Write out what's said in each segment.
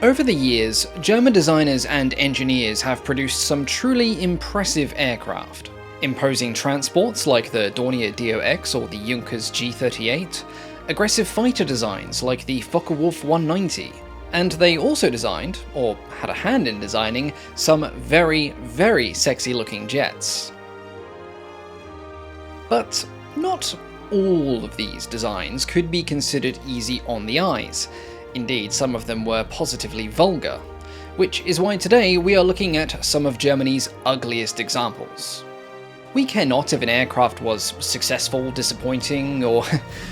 Over the years, German designers and engineers have produced some truly impressive aircraft. Imposing transports like the Dornier DOX or the Junkers G38, aggressive fighter designs like the Focke-Wulf 190, and they also designed, or had a hand in designing, some very, very sexy looking jets. But not all of these designs could be considered easy on the eyes. Indeed, some of them were positively vulgar, which is why today we are looking at some of Germany's ugliest examples. We care not if an aircraft was successful, disappointing, or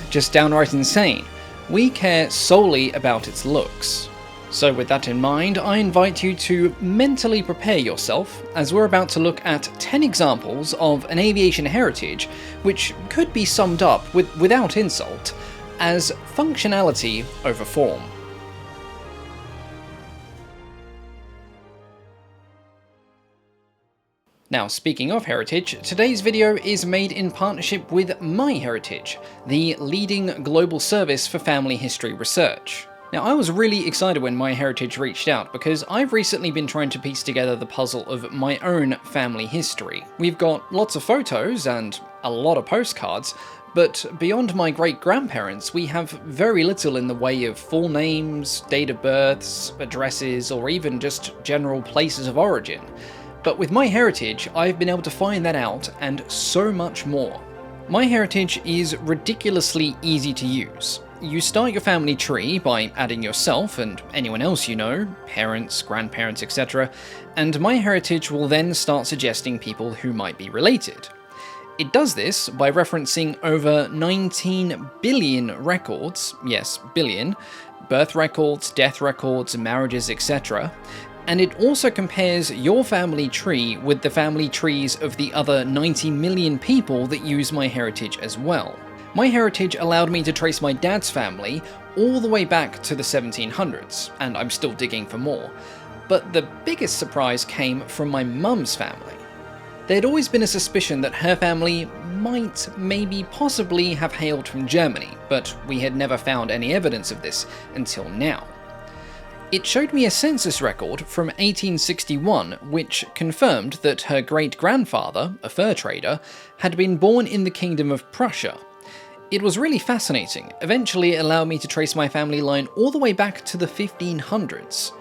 just downright insane. We care solely about its looks. So with that in mind, I invite you to mentally prepare yourself, as we're about to look at 10 examples of an aviation heritage which could be summed up, without insult, as functionality over form. Now, speaking of heritage, today's video is made in partnership with MyHeritage, the leading global service for family history research. Now, I was really excited when MyHeritage reached out because I've recently been trying to piece together the puzzle of my own family history. We've got lots of photos and a lot of postcards, but beyond my great-grandparents, we have very little in the way of full names, date of births, addresses, or even just general places of origin. But with MyHeritage, I've been able to find that out and so much more. MyHeritage is ridiculously easy to use. You start your family tree by adding yourself and anyone else you know, parents, grandparents, etc., and MyHeritage will then start suggesting people who might be related. It does this by referencing over 19 billion records, yes, billion, birth records, death records, marriages, etc., and it also compares your family tree with the family trees of the other 90 million people that use MyHeritage as well. MyHeritage allowed me to trace my dad's family all the way back to the 1700s, and I'm still digging for more. But the biggest surprise came from my mum's family. There had always been a suspicion that her family might, maybe, possibly have hailed from Germany, but we had never found any evidence of this until now. It showed me a census record from 1861 which confirmed that her great-grandfather, a fur trader, had been born in the Kingdom of Prussia. It was really fascinating. Eventually it allowed me to trace my family line all the way back to the 1500s.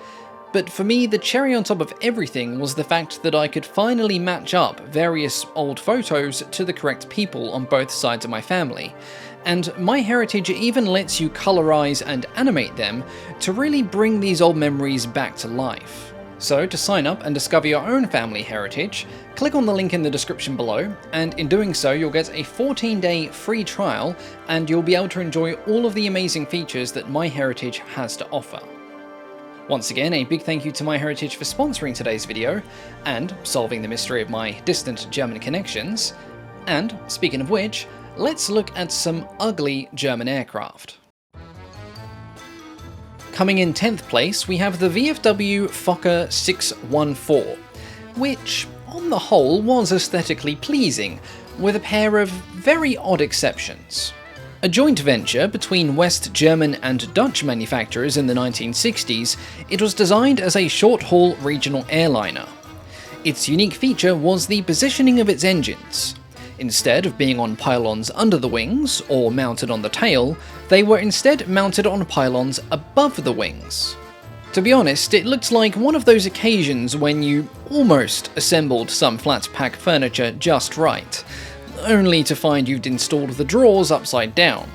But for me, the cherry on top of everything was the fact that I could finally match up various old photos to the correct people on both sides of my family. And MyHeritage even lets you colorize and animate them to really bring these old memories back to life. So to sign up and discover your own family heritage, click on the link in the description below, and in doing so you'll get a 14-day free trial and you'll be able to enjoy all of the amazing features that MyHeritage has to offer. Once again, a big thank you to MyHeritage for sponsoring today's video and solving the mystery of my distant German connections. And speaking of which, let's look at some ugly German aircraft. Coming in 10th place, we have the VFW Fokker 614, which, on the whole, was aesthetically pleasing, with a pair of very odd exceptions. A joint venture between West German and Dutch manufacturers in the 1960s, it was designed as a short-haul regional airliner. Its unique feature was the positioning of its engines. Instead of being on pylons under the wings, or mounted on the tail, they were instead mounted on pylons above the wings. To be honest, it looked like one of those occasions when you almost assembled some flat-pack furniture just right, only to find you'd installed the drawers upside down.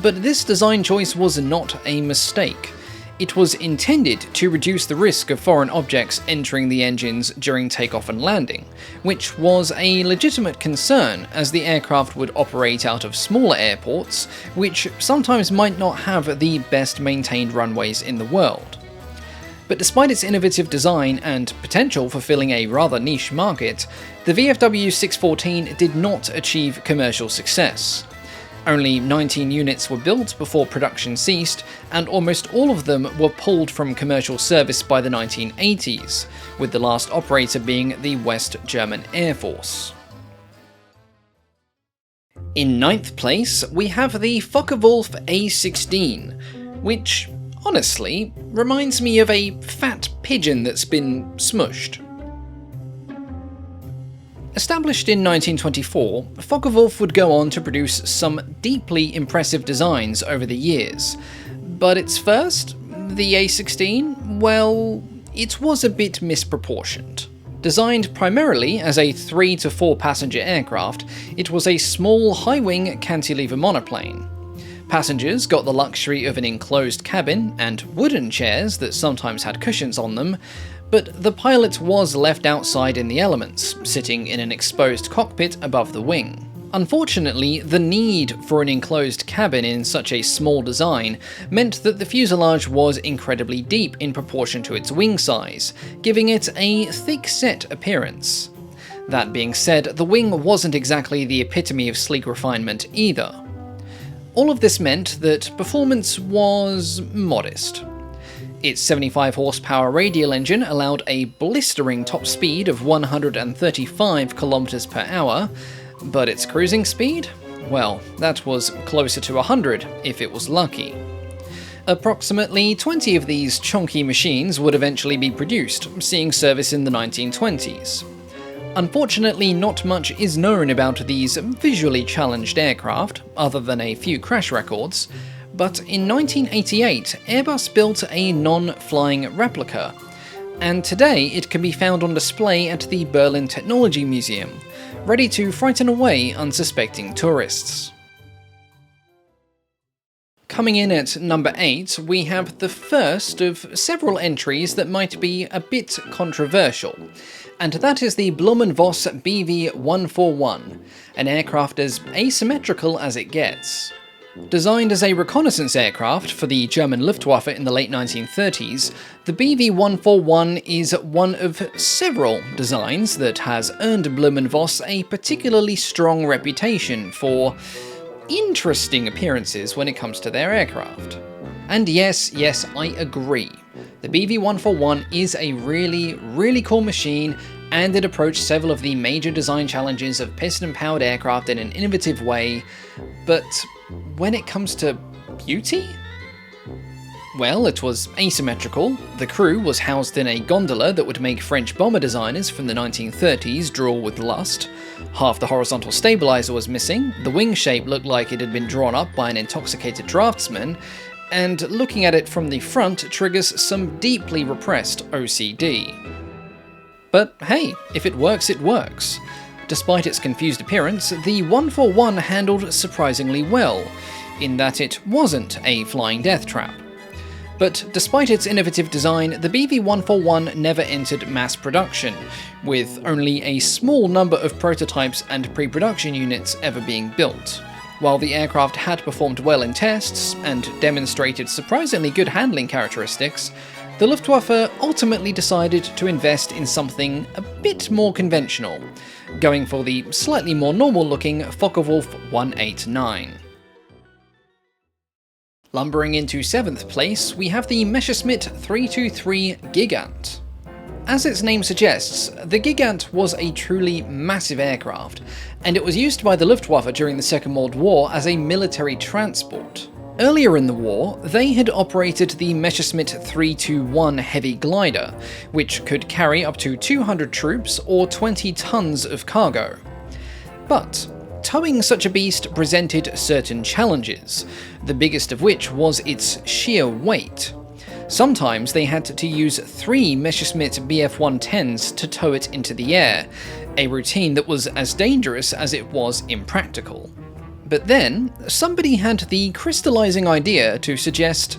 But this design choice was not a mistake. It was intended to reduce the risk of foreign objects entering the engines during takeoff and landing, which was a legitimate concern as the aircraft would operate out of smaller airports, which sometimes might not have the best maintained runways in the world. But despite its innovative design and potential for filling a rather niche market, the VFW 614 did not achieve commercial success. Only 19 units were built before production ceased, and almost all of them were pulled from commercial service by the 1980s, with the last operator being the West German Air Force. In 9th place, we have the Focke-Wulf A16, which honestly reminds me of a fat pigeon that's been smushed. Established in 1924, Focke-Wulf would go on to produce some deeply impressive designs over the years. But its first, the A-16, well, it was a bit misproportioned. Designed primarily as a 3 to 4 passenger aircraft, it was a small high-wing cantilever monoplane. Passengers got the luxury of an enclosed cabin and wooden chairs that sometimes had cushions on them, but the pilot was left outside in the elements, sitting in an exposed cockpit above the wing. Unfortunately, the need for an enclosed cabin in such a small design meant that the fuselage was incredibly deep in proportion to its wing size, giving it a thick-set appearance. That being said, the wing wasn't exactly the epitome of sleek refinement either. All of this meant that performance was modest. Its 75 horsepower radial engine allowed a blistering top speed of 135 km per hour, but its cruising speed? Well, that was closer to 100 if it was lucky. Approximately 20 of these chunky machines would eventually be produced, seeing service in the 1920s. Unfortunately, not much is known about these visually challenged aircraft, other than a few crash records, but in 1988, Airbus built a non-flying replica, and today it can be found on display at the Berlin Technology Museum, ready to frighten away unsuspecting tourists. Coming in at number 8, we have the first of several entries that might be a bit controversial, and that is the Blohm & Voss BV-141, an aircraft as asymmetrical as it gets. Designed as a reconnaissance aircraft for the German Luftwaffe in the late 1930s, the BV-141 is one of several designs that has earned Blohm & Voss a particularly strong reputation for interesting appearances when it comes to their aircraft. And yes, I agree. The BV-141 is a really cool machine, and it approached several of the major design challenges of piston-powered aircraft in an innovative way, but when it comes to beauty? Well, it was asymmetrical, the crew was housed in a gondola that would make French bomber designers from the 1930s drool with lust, half the horizontal stabilizer was missing, the wing shape looked like it had been drawn up by an intoxicated draftsman, and looking at it from the front triggers some deeply repressed OCD. But hey, if it works, it works. Despite its confused appearance, the 141 handled surprisingly well, in that it wasn't a flying death trap. But despite its innovative design, the BV-141 never entered mass production, with only a small number of prototypes and pre-production units ever being built. While the aircraft had performed well in tests, and demonstrated surprisingly good handling characteristics, the Luftwaffe ultimately decided to invest in something a bit more conventional, going for the slightly more normal-looking Focke-Wulf 189. Lumbering into 7th place, we have the Messerschmitt 323 Gigant. As its name suggests, the Gigant was a truly massive aircraft, and it was used by the Luftwaffe during the Second World War as a military transport. Earlier in the war, they had operated the Messerschmitt 321 heavy glider, which could carry up to 200 troops or 20 tons of cargo. But towing such a beast presented certain challenges, the biggest of which was its sheer weight. Sometimes they had to use 3 Messerschmitt Bf-110s to tow it into the air, a routine that was as dangerous as it was impractical. But then, somebody had the crystallizing idea to suggest,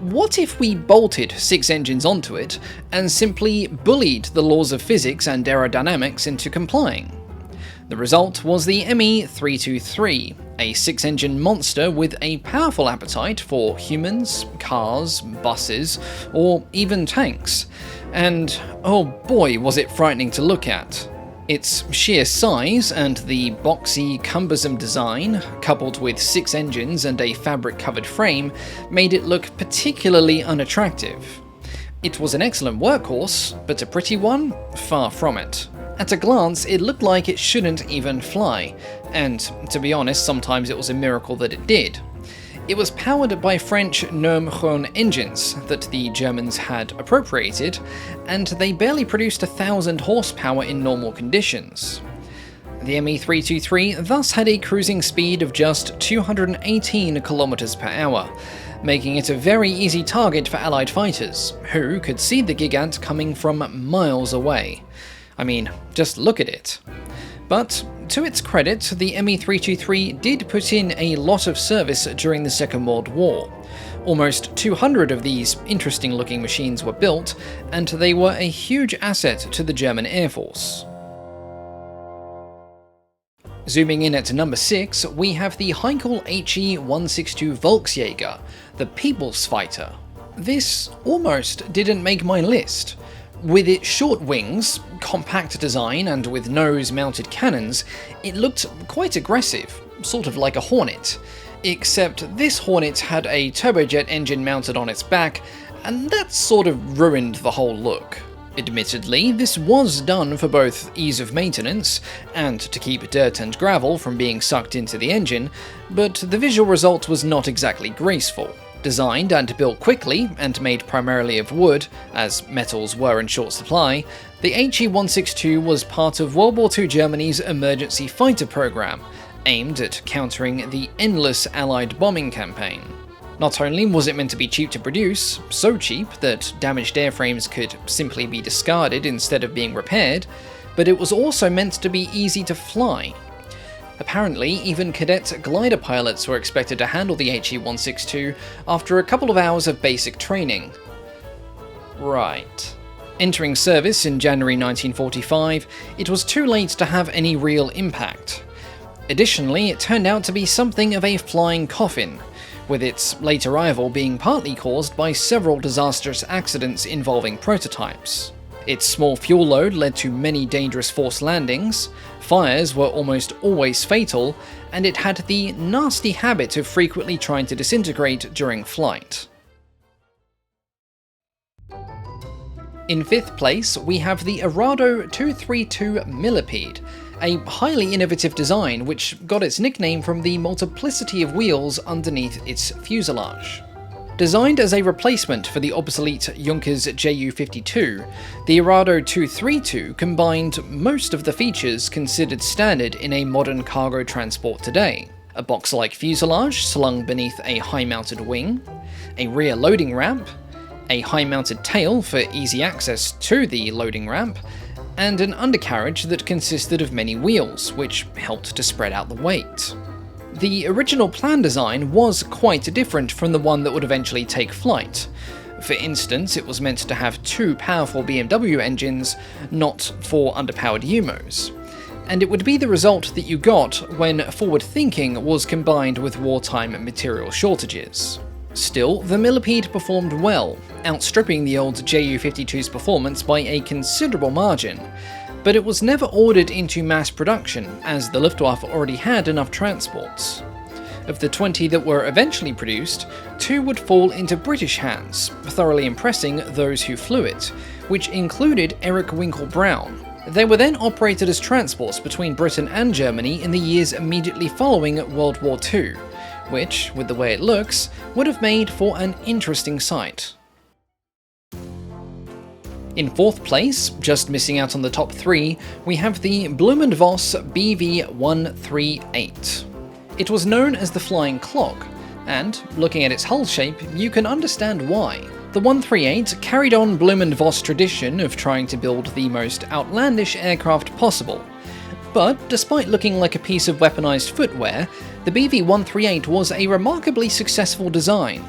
what if we bolted 6 engines onto it and simply bullied the laws of physics and aerodynamics into complying? The result was the Me-323, a 6-engine monster with a powerful appetite for humans, cars, buses, or even tanks. And oh boy was it frightening to look at. Its sheer size and the boxy, cumbersome design, coupled with 6 engines and a fabric-covered frame, made it look particularly unattractive. It was an excellent workhorse, but a pretty one? Far from it. At a glance, it looked like it shouldn't even fly, and to be honest, sometimes it was a miracle that it did. It was powered by French Nermhorn engines that the Germans had appropriated, and they barely produced 1,000 horsepower in normal conditions. The Me-323 thus had a cruising speed of just 218 km per hour, making it a very easy target for Allied fighters, who could see the Gigant coming from miles away. I mean, just look at it. But, to its credit, the Me-323 did put in a lot of service during the Second World War. Almost 200 of these interesting-looking machines were built, and they were a huge asset to the German Air Force. Zooming in at number 6, we have the Heinkel HE-162 Volksjäger, the People's Fighter. This almost didn't make my list. With its short wings, compact design, and with nose-mounted cannons, it looked quite aggressive, sort of like a Hornet. Except this Hornet had a turbojet engine mounted on its back, and that sort of ruined the whole look. Admittedly, this was done for both ease of maintenance and to keep dirt and gravel from being sucked into the engine, but the visual result was not exactly graceful. Designed and built quickly, and made primarily of wood, as metals were in short supply, the HE-162 was part of World War II Germany's emergency fighter program, aimed at countering the endless Allied bombing campaign. Not only was it meant to be cheap to produce, so cheap that damaged airframes could simply be discarded instead of being repaired, but it was also meant to be easy to fly. Apparently, even cadet glider pilots were expected to handle the HE-162 after a couple of hours of basic training. Right. Entering service in January 1945, it was too late to have any real impact. Additionally, it turned out to be something of a flying coffin, with its late arrival being partly caused by several disastrous accidents involving prototypes. Its small fuel load led to many dangerous forced landings, fires were almost always fatal, and it had the nasty habit of frequently trying to disintegrate during flight. In 5th place, we have the Arado 232 Millipede, a highly innovative design which got its nickname from the multiplicity of wheels underneath its fuselage. Designed as a replacement for the obsolete Junkers Ju-52, the Arado 232 combined most of the features considered standard in a modern cargo transport today. A box-like fuselage slung beneath a high-mounted wing, a rear loading ramp, a high-mounted tail for easy access to the loading ramp, and an undercarriage that consisted of many wheels, which helped to spread out the weight. The original plan design was quite different from the one that would eventually take flight. For instance, it was meant to have 2 powerful BMW engines, not 4 underpowered UMOs. And it would be the result that you got when forward thinking was combined with wartime material shortages. Still, the Millipede performed well, outstripping the old Ju-52's performance by a considerable margin, but it was never ordered into mass production, as the Luftwaffe already had enough transports. Of the 20 that were eventually produced, 2 would fall into British hands, thoroughly impressing those who flew it, which included Eric Winkle-Brown. They were then operated as transports between Britain and Germany in the years immediately following World War II, which, with the way it looks, would have made for an interesting sight. In 4th place, just missing out on the top 3, we have the Blohm & Voss BV-138. It was known as the Flying Clog, and, looking at its hull shape, you can understand why. The 138 carried on Blohm & Voss' tradition of trying to build the most outlandish aircraft possible. But, despite looking like a piece of weaponized footwear, the BV-138 was a remarkably successful design.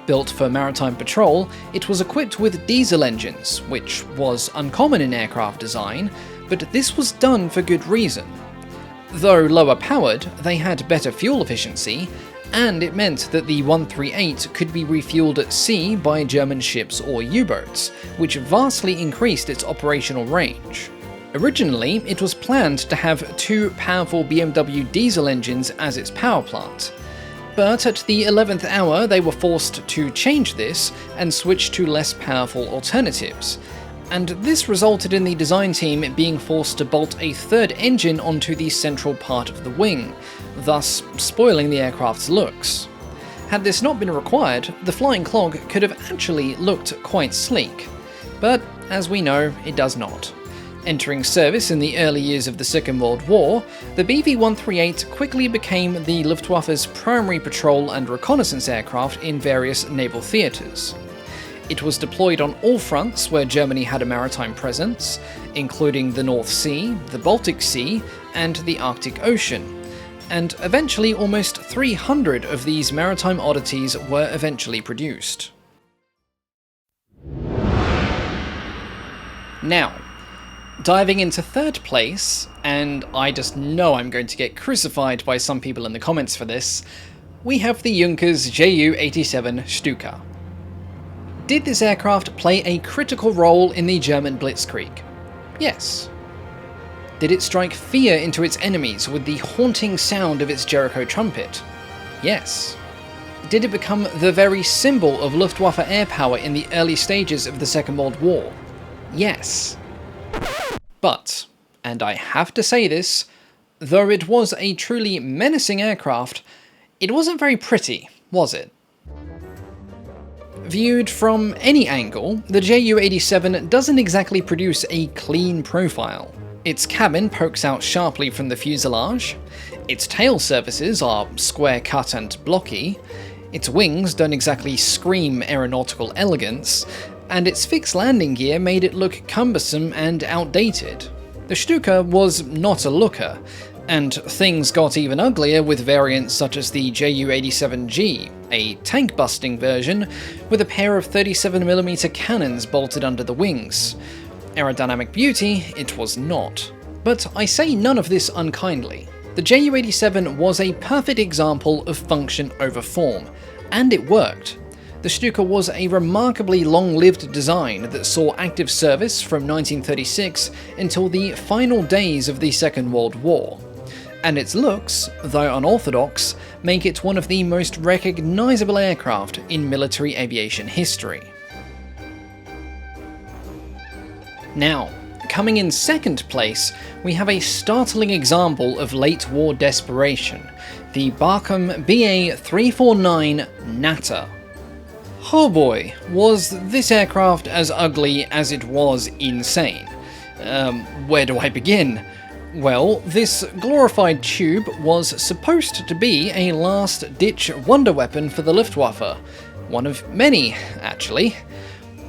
Built for maritime patrol, it was equipped with diesel engines, which was uncommon in aircraft design, but this was done for good reason. Though lower powered, they had better fuel efficiency, and it meant that the 138 could be refueled at sea by German ships or U-boats, which vastly increased its operational range. Originally, it was planned to have 2 powerful BMW diesel engines as its power plant. But at the 11th hour, they were forced to change this and switch to less powerful alternatives. And this resulted in the design team being forced to bolt a 3rd engine onto the central part of the wing, thus spoiling the aircraft's looks. Had this not been required, the flying clog could have actually looked quite sleek. But, as we know, it does not. Entering service in the early years of the Second World War, the Bv-138 quickly became the Luftwaffe's primary patrol and reconnaissance aircraft in various naval theatres. It was deployed on all fronts where Germany had a maritime presence, including the North Sea, the Baltic Sea, and the Arctic Ocean, and eventually almost 300 of these maritime oddities were eventually produced. Now, diving into third place, and I just know I'm going to get crucified by some people in the comments for this, we have the Junkers Ju-87 Stuka. Did this aircraft play a critical role in the German Blitzkrieg? Yes. Did it strike fear into its enemies with the haunting sound of its Jericho trumpet? Yes. Did it become the very symbol of Luftwaffe air power in the early stages of the Second World War? Yes. But, and I have to say this, though it was a truly menacing aircraft, it wasn't very pretty, was it? Viewed from any angle, the Ju-87 doesn't exactly produce a clean profile. Its cabin pokes out sharply from the fuselage, its tail surfaces are square-cut and blocky, its wings don't exactly scream aeronautical elegance, and its fixed landing gear made it look cumbersome and outdated. The Stuka was not a looker, and things got even uglier with variants such as the Ju-87G, a tank-busting version with a pair of 37mm cannons bolted under the wings. Aerodynamic beauty, it was not. But I say none of this unkindly. The Ju-87 was a perfect example of function over form, and it worked. The Stuka was a remarkably long-lived design that saw active service from 1936 until the final days of the Second World War. And its looks, though unorthodox, make it one of the most recognisable aircraft in military aviation history. Now, coming in second place, we have a startling example of late war desperation, the Barkham BA-349 Natter. Oh boy, was this aircraft as ugly as it was insane. Where do I begin? Well, this glorified tube was supposed to be a last-ditch wonder weapon for the Luftwaffe. One of many, actually.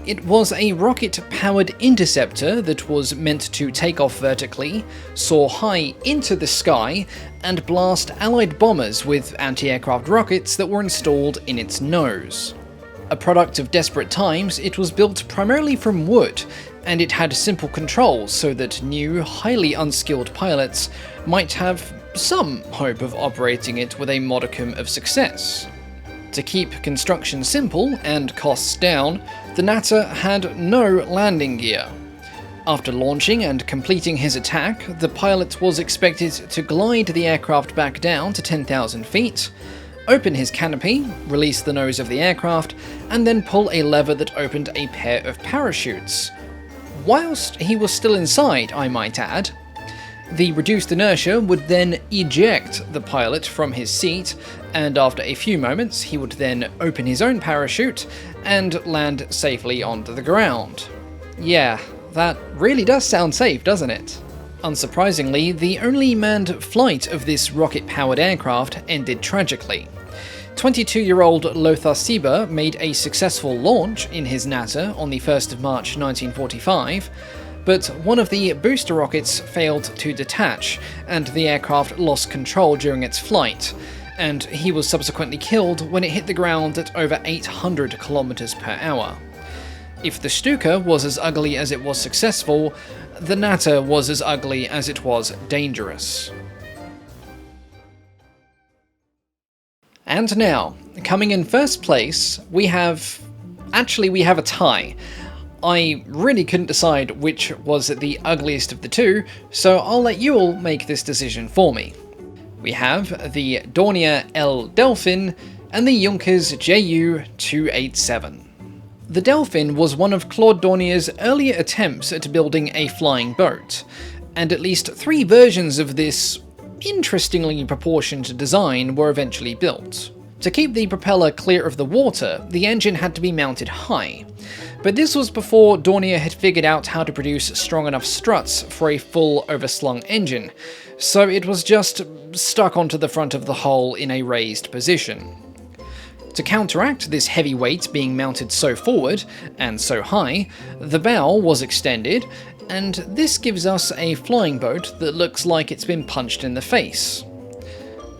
It was a rocket-powered interceptor that was meant to take off vertically, soar high into the sky, and blast Allied bombers with anti-aircraft rockets that were installed in its nose. A product of desperate times, it was built primarily from wood, and it had simple controls so that new, highly unskilled pilots might have some hope of operating it with a modicum of success. To keep construction simple and costs down, the Natter had no landing gear. After launching and completing his attack, the pilot was expected to glide the aircraft back down to 10,000 feet, open his canopy, release the nose of the aircraft, and then pull a lever that opened a pair of parachutes. Whilst he was still inside, I might add. The reduced inertia would then eject the pilot from his seat, and after a few moments he would then open his own parachute and land safely onto the ground. Yeah, that really does sound safe, doesn't it? Unsurprisingly, the only manned flight of this rocket-powered aircraft ended tragically. 22-year-old Lothar Sieber made a successful launch in his Natter on the 1st of March 1945, but one of the booster rockets failed to detach, and the aircraft lost control during its flight, and he was subsequently killed when it hit the ground at over 800 km per hour. If the Stuka was as ugly as it was successful, the Natter was as ugly as it was dangerous. And now, coming in first place, we have a tie. I really couldn't decide which was the ugliest of the two, so I'll let you all make this decision for me. We have the Dornier L Delphin and the Junkers Ju-287. The Delphin was one of Claude Dornier's earlier attempts at building a flying boat, and at least 3 versions of this interestingly proportioned design were eventually built. To keep the propeller clear of the water, the engine had to be mounted high. But this was before Dornier had figured out how to produce strong enough struts for a full overslung engine, so it was just stuck onto the front of the hull in a raised position. To counteract this heavy weight being mounted so forward, and so high, the bow was extended, and this gives us a flying boat that looks like it's been punched in the face.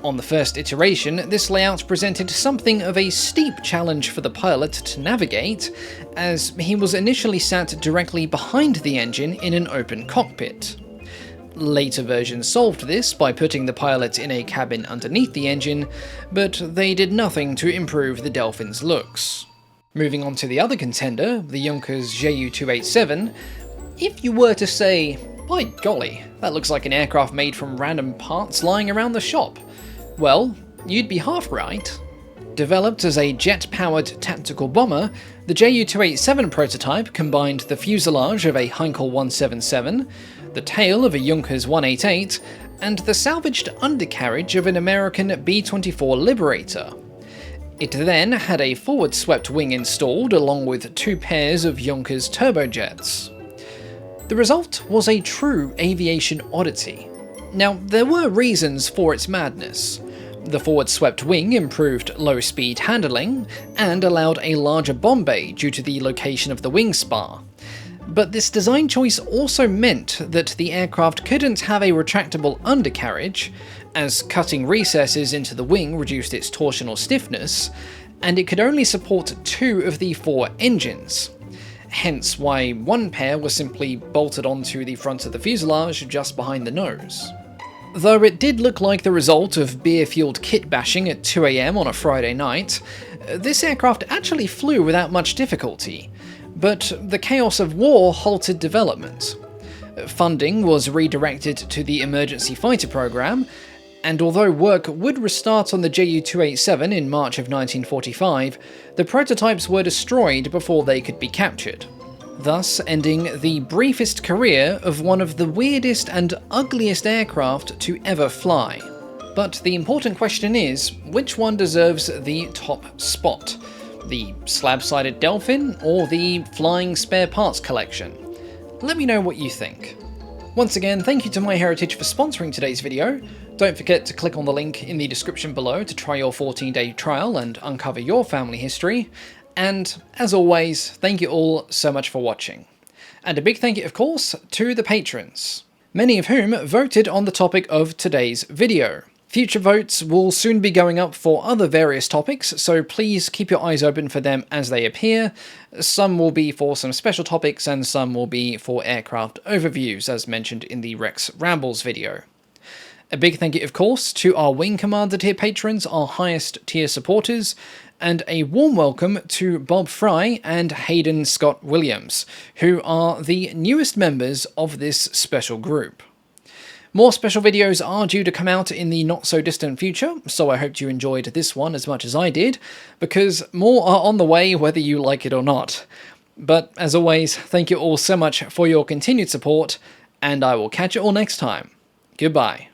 On the first iteration, this layout presented something of a steep challenge for the pilot to navigate, as he was initially sat directly behind the engine in an open cockpit. Later versions solved this by putting the pilot in a cabin underneath the engine, but they did nothing to improve the Delphin's looks. Moving on to the other contender, the Junkers Ju-287, if you were to say, by golly, that looks like an aircraft made from random parts lying around the shop, well, you'd be half right. Developed as a jet-powered tactical bomber, the Ju-287 prototype combined the fuselage of a Heinkel 177, the tail of a Junkers 188, and the salvaged undercarriage of an American B-24 Liberator. It then had a forward-swept wing installed along with 2 pairs of Junkers turbojets. The result was a true aviation oddity. Now, there were reasons for its madness. The forward-swept wing improved low-speed handling, and allowed a larger bomb bay due to the location of the wing spar. But this design choice also meant that the aircraft couldn't have a retractable undercarriage, as cutting recesses into the wing reduced its torsional stiffness, and it could only support 2 of the 4 engines. Hence why one pair was simply bolted onto the front of the fuselage just behind the nose. Though it did look like the result of beer-fueled kit bashing at 2 AM on a Friday night, this aircraft actually flew without much difficulty, but the chaos of war halted development. Funding was redirected to the Emergency Fighter Program, and although work would restart on the Ju-287 in March of 1945, the prototypes were destroyed before they could be captured, thus ending the briefest career of one of the weirdest and ugliest aircraft to ever fly. But the important question is, which one deserves the top spot? The slab-sided Delphin or the flying spare parts collection? Let me know what you think. Once again, thank you to MyHeritage for sponsoring today's video. Don't forget to click on the link in the description below to try your 14-day trial and uncover your family history. And, as always, thank you all so much for watching. And a big thank you, of course, to the patrons, many of whom voted on the topic of today's video. Future votes will soon be going up for other various topics, so please keep your eyes open for them as they appear. Some will be for some special topics, and some will be for aircraft overviews, as mentioned in the Rex Rambles video. A big thank you, of course, to our Wing Commander tier patrons, our highest tier supporters, and a warm welcome to Bob Fry and Hayden Scott Williams, who are the newest members of this special group. More special videos are due to come out in the not-so-distant future, so I hope you enjoyed this one as much as I did, because more are on the way whether you like it or not. But, as always, thank you all so much for your continued support, and I will catch you all next time. Goodbye.